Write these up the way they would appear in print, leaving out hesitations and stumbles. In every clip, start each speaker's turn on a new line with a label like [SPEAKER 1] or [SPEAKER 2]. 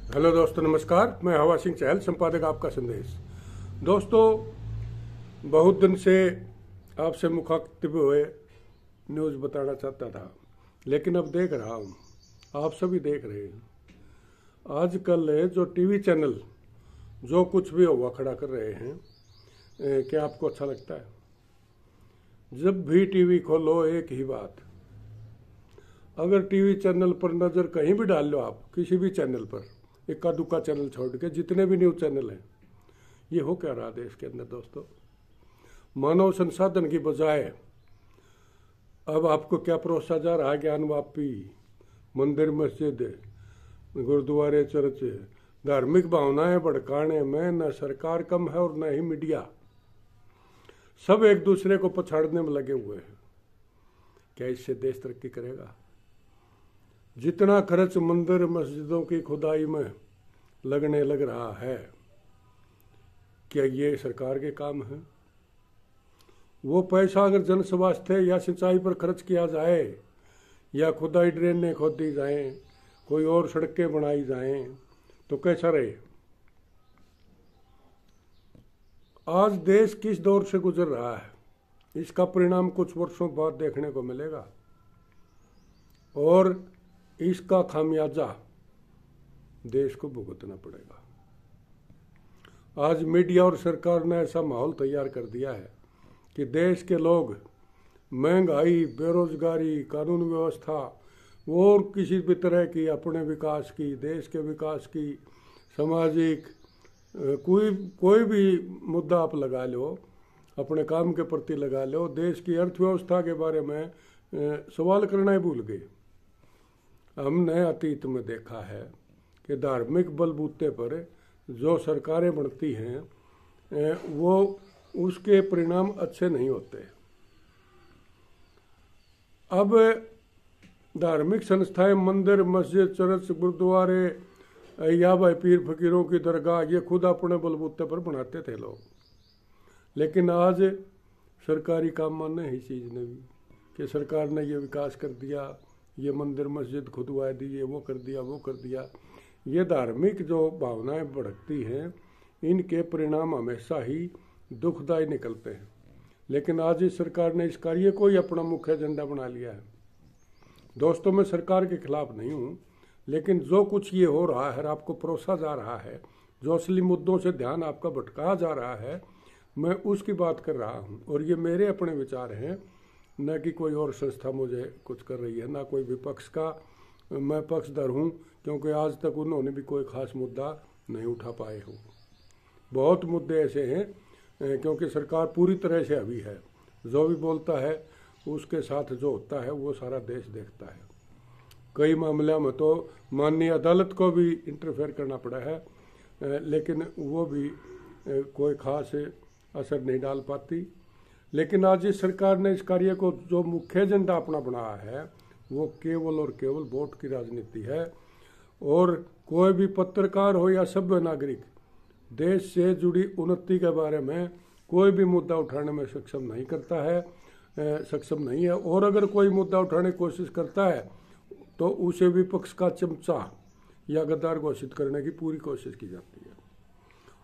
[SPEAKER 1] Hello दोस्तों, नमस्कार। मैं हवा सिंह चहल, संपादक आपका संदेश। दोस्तों, बहुत दिन से आपसे मुखातिब हुए न्यूज़ बताना चाहता था, लेकिन अब देख रहा हूँ, आप सभी देख रहे हैं। आजकल जो टीवी चैनल जो कुछ भी हुआ खड़ा कर रहे हैं, क्या आपको अच्छा लगता है? जब भी टीवी खोलो एक ही बात, अगर टीवी चैनल पर नज़र कहीं भी डाल लो, आप किसी भी चैनल पर, इक्का दुक्का चैनल छोड़ के जितने भी न्यूज़ चैनल हैं, ये हो क्या रहा देश के अंदर दोस्तों? मानव संसाधन की बजाय अब आपको क्या परोसा जा रहा है? ज्ञानवापी, मंदिर, मस्जिद, गुरुद्वारे, चर्च, धार्मिक भावनाएं भड़काने में न सरकार कम है और न ही मीडिया। सब एक दूसरे को पछाड़ने में लगे हुए हैं। क्या इससे देश तरक्की करेगा? जितना खर्च मंदिर मस्जिदों की खुदाई में लगने लग रहा है, क्या ये सरकार के काम है? वो पैसा अगर जन स्वास्थ्य या सिंचाई पर खर्च किया जाए, या खुदाई ड्रेनें खोदी जाएं, कोई और सड़कें बनाई जाएं, तो कैसा रहे? आज देश किस दौर से गुजर रहा है, इसका परिणाम कुछ वर्षों बाद देखने को मिलेगा, और इसका खामियाजा देश को भुगतना पड़ेगा। आज मीडिया और सरकार ने ऐसा माहौल तैयार कर दिया है कि देश के लोग महंगाई, बेरोजगारी, कानून व्यवस्था और किसी भी तरह की अपने विकास की, देश के विकास की, सामाजिक कोई भी मुद्दा आप लगा लो, अपने काम के प्रति लगा लो, देश की अर्थव्यवस्था के बारे में सवाल करना ही भूल गए। हमने अतीत में देखा है कि धार्मिक बलबूते पर जो सरकारें बनती हैं, वो उसके परिणाम अच्छे नहीं होते। अब धार्मिक संस्थाएं, मंदिर, मस्जिद, चर्च, गुरुद्वारे या भाई पीर फकीरों की दरगाह, ये खुद अपने बलबूते पर बनाते थे लोग। लेकिन आज सरकारी काम माने है इस चीज़ ने भी कि सरकार ने ये विकास कर दिया, ये मंदिर मस्जिद खुदवा दिए, वो कर दिया, वो कर दिया। ये धार्मिक जो भावनाएं भड़कती हैं, इनके परिणाम हमेशा ही दुखदायी निकलते हैं। लेकिन आज इस सरकार ने इस कार्य को ही अपना मुख्य एजेंडा बना लिया है। दोस्तों, मैं सरकार के खिलाफ नहीं हूँ, लेकिन जो कुछ ये हो रहा है, आपको परोसा जा रहा है, जो असली मुद्दों से ध्यान आपका भटकाया जा रहा है, मैं उसकी बात कर रहा हूँ। और ये मेरे अपने विचार हैं, न कि कोई और संस्था मुझे कुछ कर रही है, ना कोई विपक्ष का मैं पक्षधर हूँ, क्योंकि आज तक उन्होंने भी कोई खास मुद्दा नहीं उठा पाए हो। बहुत मुद्दे ऐसे हैं, क्योंकि सरकार पूरी तरह से अभी है, जो भी बोलता है उसके साथ जो होता है वो सारा देश देखता है। कई मामलों में तो माननीय अदालत को भी इंटरफेयर करना पड़ा है, लेकिन वो भी कोई खास असर नहीं डाल पाती। लेकिन आज इस सरकार ने इस कार्य को जो मुख्य एजेंडा अपना बनाया है, वो केवल और केवल वोट की राजनीति है। और कोई भी पत्रकार हो या सभ्य नागरिक देश से जुड़ी उन्नति के बारे में कोई भी मुद्दा उठाने में सक्षम नहीं है। और अगर कोई मुद्दा उठाने की कोशिश करता है तो उसे विपक्ष का चमचा या गद्दार घोषित करने की पूरी कोशिश की जाती है।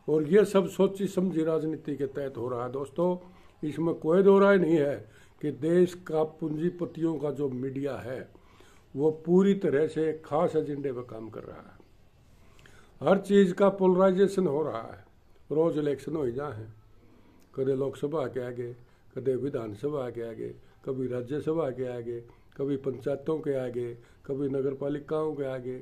[SPEAKER 1] और ये सब सोची समझी राजनीति के तहत हो रहा है। दोस्तों, इसमें कोई दो राय नहीं है कि देश का पूंजीपतियों का जो मीडिया है, वो पूरी तरह से खास एजेंडे पर काम कर रहा है। हर चीज़ का पोलराइजेशन हो रहा है। रोज इलेक्शन हो ही जाए, कदे लोकसभा के आगे, कदे विधानसभा के आगे, कभी राज्यसभा के आगे, कभी पंचायतों के आगे, कभी नगर पालिकाओं के आगे।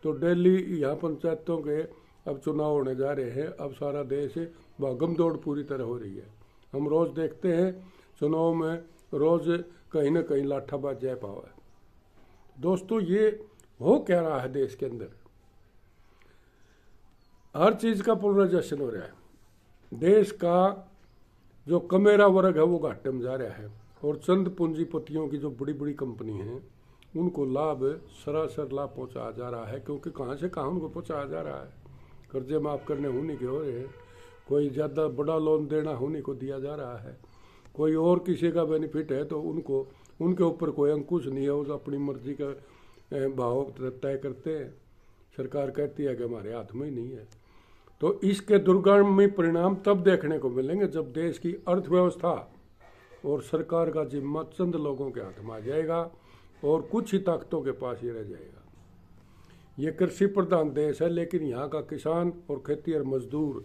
[SPEAKER 1] तो दिल्ली यहाँ पंचायतों के अब चुनाव होने जा रहे हैं। अब सारा देश भागम दौड़ पूरी तरह हो रही है। हम रोज़ देखते हैं चुनाव में रोज़ कहीं ना कहीं लाठाबाज जय पाव है। दोस्तों, ये हो क्या रहा है देश के अंदर? हर चीज़ का पोलराइजेशन हो रहा है। देश का जो कमेरा वर्ग है वो घाटे में जा रहा है, और चंद पूंजीपतियों की जो बड़ी बड़ी कंपनी हैं, उनको लाभ, सरासर लाभ पहुंचाया जा रहा है। क्योंकि कहाँ से कहाँ उनको पहुंचाया जा रहा है? कर्जे माफ़ करने होने के हो रहे हैं, कोई ज़्यादा बड़ा लोन देना होने को दिया जा रहा है, कोई और किसी का बेनिफिट है तो उनके ऊपर कोई अंकुश नहीं है, वो अपनी मर्जी का भाव तय करते हैं। सरकार कहती है कि हमारे हाथ में ही नहीं है। तो इसके दुर्गामी परिणाम तब देखने को मिलेंगे जब देश की अर्थव्यवस्था और सरकार का जिम्मा चंद लोगों के हाथ में आ जाएगा और कुछ ही ताकतों के पास ही रह जाएगा। ये कृषि प्रधान देश है, लेकिन यहाँ का किसान और खेती और मजदूर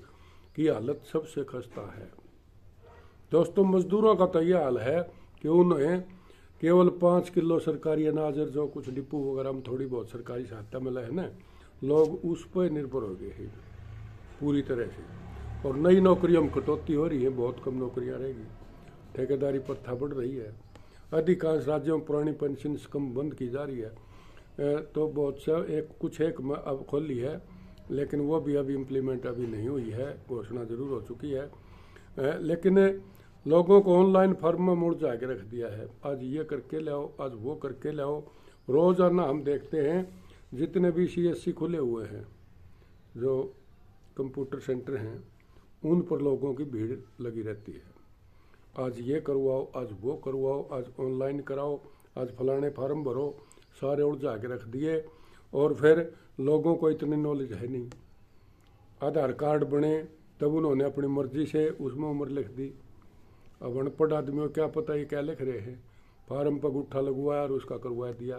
[SPEAKER 1] की हालत सबसे खस्ता है। दोस्तों, मजदूरों का तो यह हाल है कि उन्हें केवल 5 किलो सरकारी अनाज और जो कुछ डिपो वगैरह में थोड़ी बहुत सरकारी सहायता मिला है ना, लोग उस पर निर्भर हो गए हैं पूरी तरह से। और नई नौकरियों में कटौती हो रही है, बहुत कम नौकरियां रहेगी, ठेकेदारी प्रथा बढ़ रही है, अधिकांश राज्यों में पुरानी पेंशन स्कीम बंद की जा रही है। तो बहुत सा एक में अब खोली है, लेकिन वो भी अभी इम्प्लीमेंट अभी नहीं हुई है, घोषणा जरूर हो चुकी है। लेकिन लोगों को ऑनलाइन फॉर्म में मुड़ जा के रख दिया है, आज ये करके लाओ, आज वो करके लाओ। रोजाना हम देखते हैं जितने भी CSC खुले हुए हैं, जो कंप्यूटर सेंटर हैं, उन पर लोगों की भीड़ लगी रहती है। आज ये करवाओ, आज वो करवाओ, आज ऑनलाइन कराओ, आज फलाने फार्म भरो, सारे उलझा के रख दिए। और फिर लोगों को इतनी नॉलेज है नहीं। आधार कार्ड बने तब उन्होंने अपनी मर्जी से उसमें उम्र लिख दी। अब अनपढ़ आदमियों को क्या पता ये क्या लिख रहे हैं, फार्म पर गुट्ठा लगवाया और उसका करवा दिया।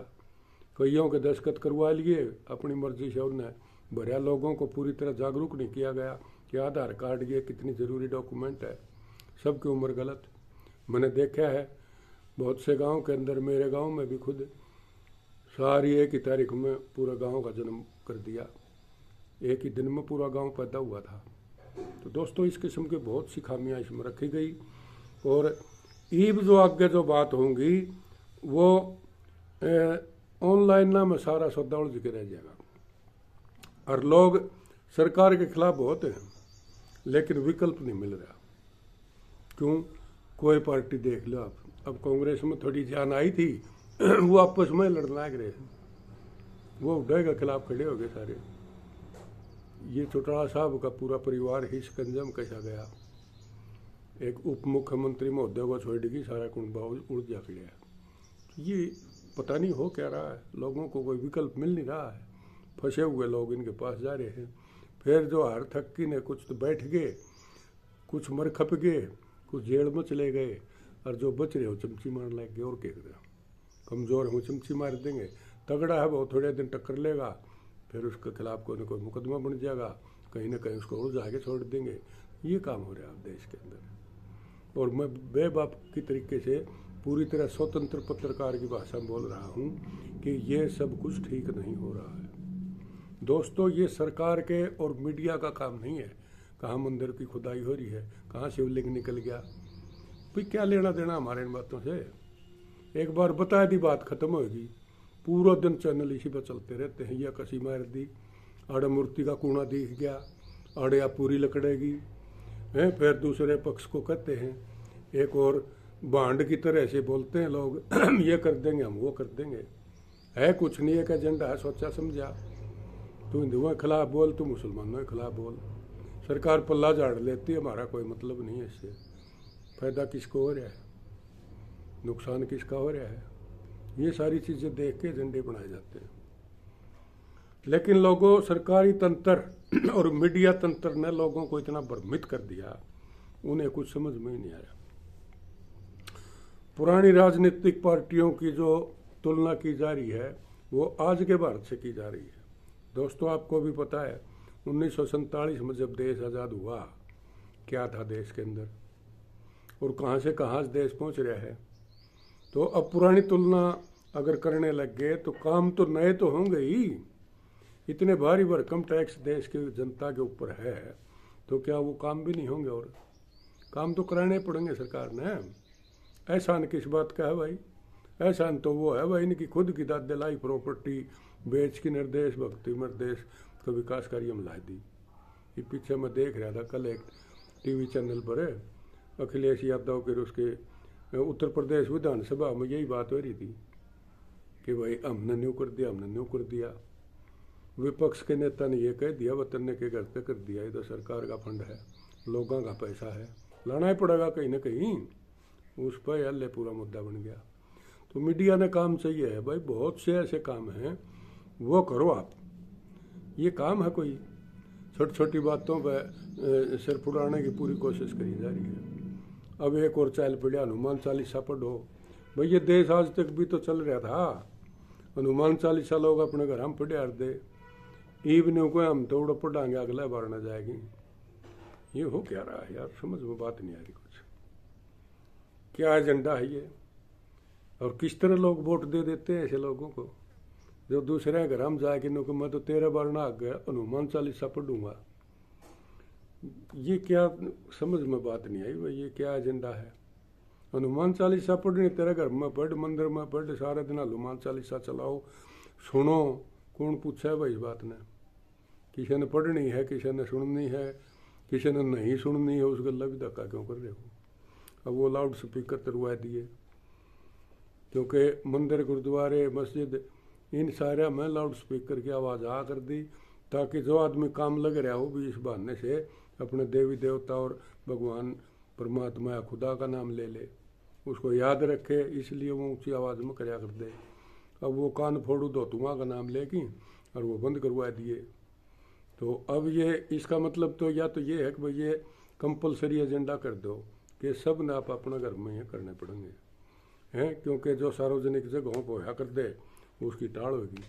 [SPEAKER 1] कईयों के दस्तखत करवा लिए अपनी मर्जी से, उन्हें भरिया। लोगों को पूरी तरह जागरूक नहीं किया गया कि आधार कार्ड ये कितनी ज़रूरी डॉक्यूमेंट है। सबकी उम्र गलत। मैंने देखा है बहुत से गांव के अंदर, मेरे गांव में भी खुद सारी एक ही तारीख में पूरा गांव का जन्म कर दिया, एक ही दिन में पूरा गांव पैदा हुआ था। तो दोस्तों, इस किस्म की बहुत सी खामियाँ इसमें रखी गई। और ईब जो आगे जो बात होंगी वो ऑनलाइन ना में सारा सौदा उलझ के रह जाएगा। और लोग सरकार के खिलाफ बहुत हैं, लेकिन विकल्प नहीं मिल रहा। क्यों? कोई पार्टी देख लो आप, अब कांग्रेस में थोड़ी जान आई थी, वो आपस में लड़ने लग रहे हैं, वो उड़े के खिलाफ खड़े हो गए सारे। ये चौटाला साहब का पूरा परिवार ही शिकंजा में कसा गया। एक उप मुख्यमंत्री महोदय को छोड़ेगी, सारा कुंबा उड़ जा खड़े। ये पता नहीं हो क्या रहा है, लोगों को कोई विकल्प मिल नहीं रहा है। फंसे हुए लोग इनके पास जा रहे हैं। फिर जो हार थक्की ने कुछ तो बैठ गए, कुछ मर खप गए, कुछ जेल में चले गए, और जो बच रहे हो चमची मारने लग गए। और क्या करें, कमजोर है वो चमची मार देंगे, तगड़ा है वो थोड़े दिन टक्कर लेगा, फिर उसके खिलाफ कोई ना कोई मुकदमा बन जाएगा, कहीं ना कहीं उसको उड़ जाके छोड़ देंगे। ये काम हो रहा है देश के अंदर। और मैं बेबाक की तरीके से पूरी तरह स्वतंत्र पत्रकार की भाषा में बोल रहा हूँ कि ये सब कुछ ठीक नहीं हो रहा है। दोस्तों, ये सरकार के और मीडिया का काम नहीं है। कहाँ मंदिर की खुदाई हो रही है, कहाँ शिवलिंग निकल गया, भाई क्या लेना देना हमारे इन बातों से। एक बार बता दी बात खत्म होगी, पूरा दिन चैनल इसी पर चलते रहते हैं। यह कसी मार दी, आड़े मूर्ति का कूड़ा दिख गया, आड़े आप पूरी लकड़ेगी हैं। फिर दूसरे पक्ष को कहते हैं, एक और बांड की तरह से बोलते हैं लोग, ये कर देंगे, हम वो कर देंगे। है कुछ नहीं, एक एजेंडा है सोचा समझा। तू हिंदुओं के खिलाफ बोल, तू मुसलमानों के खिलाफ बोल। सरकार पल्ला झाड़ लेती है, हमारा कोई मतलब नहीं है इससे। फायदा किसको हो रहा है, नुकसान किसका हो रहा है, ये सारी चीज़ें देख के एजेंडे बनाए जाते हैं। लेकिन लोगों, सरकारी तंत्र और मीडिया तंत्र ने लोगों को इतना भ्रमित कर दिया, उन्हें कुछ समझ में ही नहीं आया। पुरानी राजनीतिक पार्टियों की जो तुलना की जा रही है वो आज के भारत से की जा रही है। दोस्तों, आपको भी पता है 1947 में जब देश आज़ाद हुआ, क्या था देश के अंदर, और कहाँ से कहाँ देश पहुँच रहा है। तो अब पुरानी तुलना अगर करने लग गए तो काम तो नए तो होंगे ही। इतने भारी भरकम टैक्स देश की जनता के ऊपर है, तो क्या वो काम भी नहीं होंगे? और काम तो कराने पड़ेंगे सरकार ने। एहसान किस बात का है भाई? एहसान तो वो है भाई, इनकी खुद की दाद दिलाई प्रॉपर्टी बेच के निर्देश भक्ति निर्देश का विकास कार्य में ला दी। ये पीछे मैं देख रहा था कल एक टीवी चैनल पर अखिलेश यादव के उसके उत्तर प्रदेश विधानसभा में यही बात हो रही थी कि भाई हमने न्यू कर दिया, हमने न्यू कर दिया। विपक्ष के नेता ने ये कह दिया, वतन के घर पे कर दिया। ये तो सरकार का फंड है, लोगों का पैसा है, लाना ही पड़ेगा कहीं ना कहीं। उस पर हल्ले पूरा मुद्दा बन गया। तो मीडिया ने काम चाहिए है भाई, बहुत से ऐसे काम हैं वो करो आप। ये काम है कोई? छोटी छोटी बातों पर सिर फुलाने की पूरी कोशिश करी जा रही है। अब एक और चाल पड़ा, हनुमान चालीसा पढ़ो। भाई ये देश आज तक भी तो चल रहा था, हनुमान चालीसा लोग अपने घर हम पढ़े हर दे, इवनिंग को हम तो उड़ा पढ़ाएंगे, अगला बार न जाएगी। ये हो क्या रहा है यार, समझ में बात नहीं आ रही कुछ। क्या एजेंडा है ये? और किस तरह लोग वोट दे देते हैं ऐसे लोगों को, जो दूसरे घर हम जाके नो मैं तो 13 बार ना गया हनुमान चालीसा पढ़ूंगा। ये क्या समझ में बात नहीं आई भाई, ये क्या एजेंडा है? हनुमान चालीसा पढ़नी तेरे घर में पढ़, मंदिर में पढ़, सारा दिन हनुमान चालीसा चलाओ, सुनो। कौन पूछा है भाई इस बात ने? किसी ने पढ़नी है, किसी ने सुननी है, किसी ने नहीं सुननी है, उस गल्ला भी धक्का क्यों कर रहे हो? अब वो लाउड स्पीकर तरवा दिए, क्योंकि मंदिर गुरुद्वारे मस्जिद इन सारे में लाउड स्पीकर की आवाज़ आ कर दी, ताकि जो आदमी काम लग रहा हो भी इस बहाने से अपने देवी देवता और भगवान परमात्मा या खुदा का नाम ले ले, उसको याद रखे, इसलिए वो ऊंची आवाज़ में कराया कर दे। अब वो कान फोड़ू धोतुआ का नाम लेगी और वो बंद करवा दिए। तो अब ये इसका मतलब तो या तो ये है कि भाई ये कंपलसरी एजेंडा कर दो कि सब ने आप अपना घर में ये करने पड़ेंगे हैं, क्योंकि जो सार्वजनिक जगहों पर होया कर दे उसकी टाल होगी।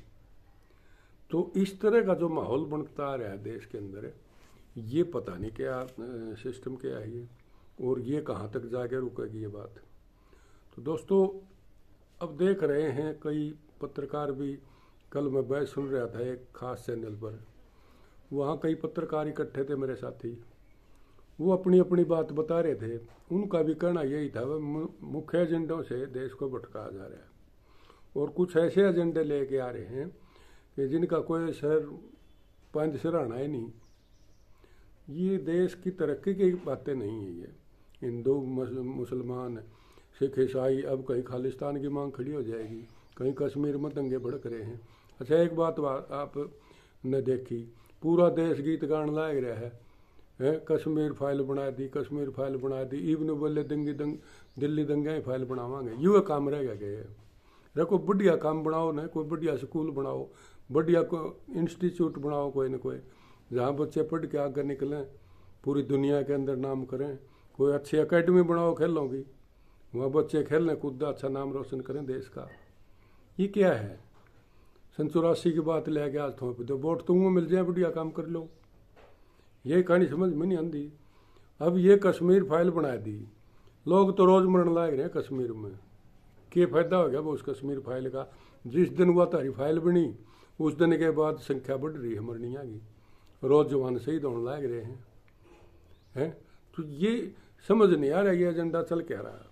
[SPEAKER 1] तो इस तरह का जो माहौल बनता आ रहा है देश के अंदर, ये पता नहीं क्या सिस्टम क्या है ये, और ये कहाँ तक जाके रुकेगी ये बात। तो दोस्तों अब देख रहे हैं कई पत्रकार भी, कल मैं बहस सुन रहा था एक खास चैनल पर, वहाँ कई पत्रकार इकट्ठे थे मेरे साथी, वो अपनी अपनी बात बता रहे थे। उनका भी कहना यही था, वह मुख्य एजेंडों से देश को भटकाया जा रहा है और कुछ ऐसे एजेंडे लेके आ रहे हैं कि जिनका कोई पंज सराहना ही नहीं। ये देश की तरक्की की बातें नहीं है। ये हिंदू मुसलमान सिख ईसाई, अब कहीं खालिस्तान की मांग खड़ी हो जाएगी, कहीं कश्मीर में दंगे भड़क रहे हैं। अच्छा एक बात आपने देखी, पूरा देश गीत गान लाग रहा है, कश्मीर फाइल बना दी, कश्मीर फाइल बना दी, इवन बोले दिल्ली दंगे फाइल बनावांगे। यूँ काम रहेगा क्या? रखो बढ़िया काम बनाओ ना, कोई बढ़िया स्कूल बनाओ, बढ़िया इंस्टीट्यूट बनाओ कोई ना कोई, जहाँ बच्चे पढ़ के आगे निकलें, पूरी दुनिया के अंदर नाम करें। कोई अच्छी एकेडमी बनाओ खेलों की, वहाँ बच्चे खेलने कूदा, अच्छा नाम रोशन करें देश का। ये क्या है? 84 की बात ले आके आज थोप दो, वोट तुमको मिल जाए, बढ़िया काम कर लो। ये कहानी समझ में नहीं आती। अब ये कश्मीर फाइल बना दी, लोग तो रोज मरने लाग रहे हैं कश्मीर में। क्या फायदा हो गया वो उस कश्मीर फाइल का? जिस दिन हुआ तारी फाइल बनी उस दिन के बाद संख्या बढ़ रही है मरनिया की, रोज जवान शहीद होने लाग रहे हैं। तो ये समझ नहीं आ रहा ये एजेंडा चल क्या रहा है।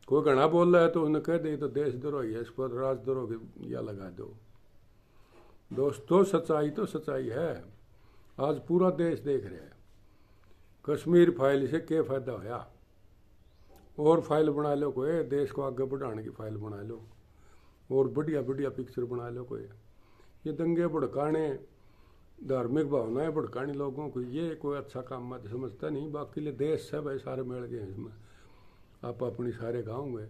[SPEAKER 1] कोई घना बोल रहा है तो उन्हें कह दे तो देशद्रोही है, इस पर राजद्रोह या लगा दो। दोस्तों सच्चाई तो सच्चाई है, आज पूरा देश देख रहा है। कश्मीर फाइल से क्या फायदा होया? और फाइल बना लो कोई, देश को आगे बढ़ाने की फाइल बना लो और बढ़िया बढ़िया पिक्चर बना लो कोई। ये दंगे भड़काने, धार्मिक भावनाएं भड़कानी लोगों को, ये कोई अच्छा काम मैं समझता नहीं। बाकी ले देश है भाई, सारे मिल गए इसमें, आप अपनी सारे गाँव में।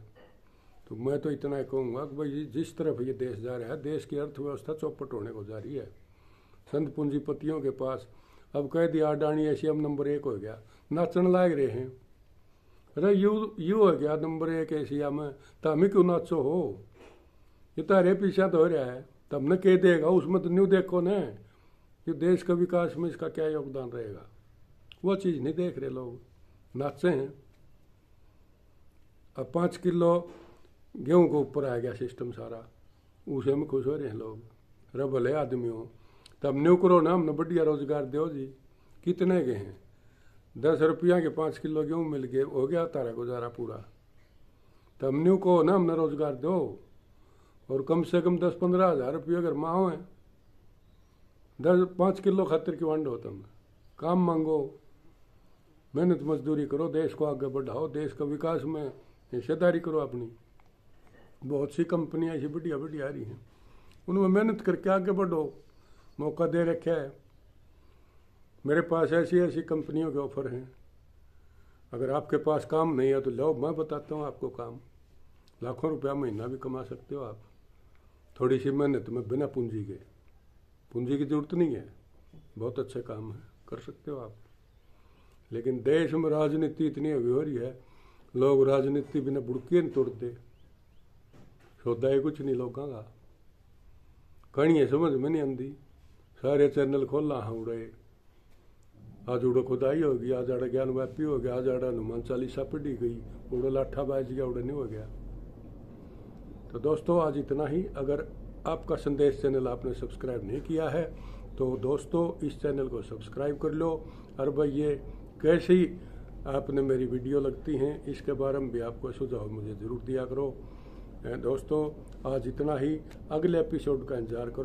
[SPEAKER 1] तो मैं तो इतना ही कहूँगा कि भाई जिस तरफ ये देश जा रहा है, देश की अर्थव्यवस्था चौपट होने को जा रही है संत पूंजीपतियों के पास। अब कह दिया अडानी एशिया में नंबर 1 हो गया, नाचन लाग रहे हैं। अरे यू हो गया नंबर 1 एशिया में, तो हमें क्यों नाचो हो? ये तारे पीछा तो हो रहा है, तब न कह देगा उसमें तो न्यू देखो न कि देश का विकास में इसका क्या योगदान रहेगा। वो चीज़ नहीं देख रहे लोग, नाचे हैं। अब 5 किलो गेहूं को ऊपर आ गया सिस्टम सारा, उसे में खुश हो रहे हैं लोग। अरे भले आदमी हो तब न्यू करो ना, हमने बढ़िया रोजगार दो जी। कितने के हैं? 10 रुपया के 5 किलो गेहूँ मिल गए, हो गया तारा गुजारा पूरा। तब न्यू को ना हमने रोजगार दो, और कम से कम 10-15 हज़ार रुपये अगर माओ है, 5 किलो खातिर की वंड हो, तुम काम मांगो, मेहनत मजदूरी करो, देश को आगे बढ़ाओ, देश का विकास में हिस्सेदारी करो अपनी। बहुत सी कंपनियां ऐसी बढ़िया बढ़िया आ रही हैं, उनमें मेहनत करके आगे बढ़ो, मौका दे रखा है। मेरे पास ऐसी ऐसी कंपनियों के ऑफर हैं, अगर आपके पास काम नहीं है तो लो, मैं बताता हूँ आपको काम। लाखों रुपया महीना भी कमा सकते हो आप, थोड़ी सी मेहनत में, बिना पूंजी के। पूंजी की जरूरत नहीं है, बहुत अच्छे काम है, कर सकते हो आप। लेकिन देश में राजनीति इतनी हो रही है, लोग राजनीति बिना बुड़के नहीं तोड़ते, सौदा है कुछ नहीं लोगों का। कहीं है समझ में नहीं आती, सारे चैनल खोला हाँ उड़े, आज उड़ो खुदाई होगी, आज आड़ा ज्ञान व्यापी हो गया, आज आड़ा हनुमान चालीसा पढ़ी गई, उड़ो लाठा बाज गया, उड़े नहीं हो गया। तो दोस्तों आज इतना ही। अगर आपका संदेश चैनल आपने सब्सक्राइब नहीं किया है तो दोस्तों इस चैनल को सब्सक्राइब कर लो। और भाई ये कैसी आपने मेरी वीडियो लगती हैं इसके बारे में भी आपको सुझाव मुझे ज़रूर दिया करो। दोस्तों आज इतना ही, अगले एपिसोड का इंतजार करो।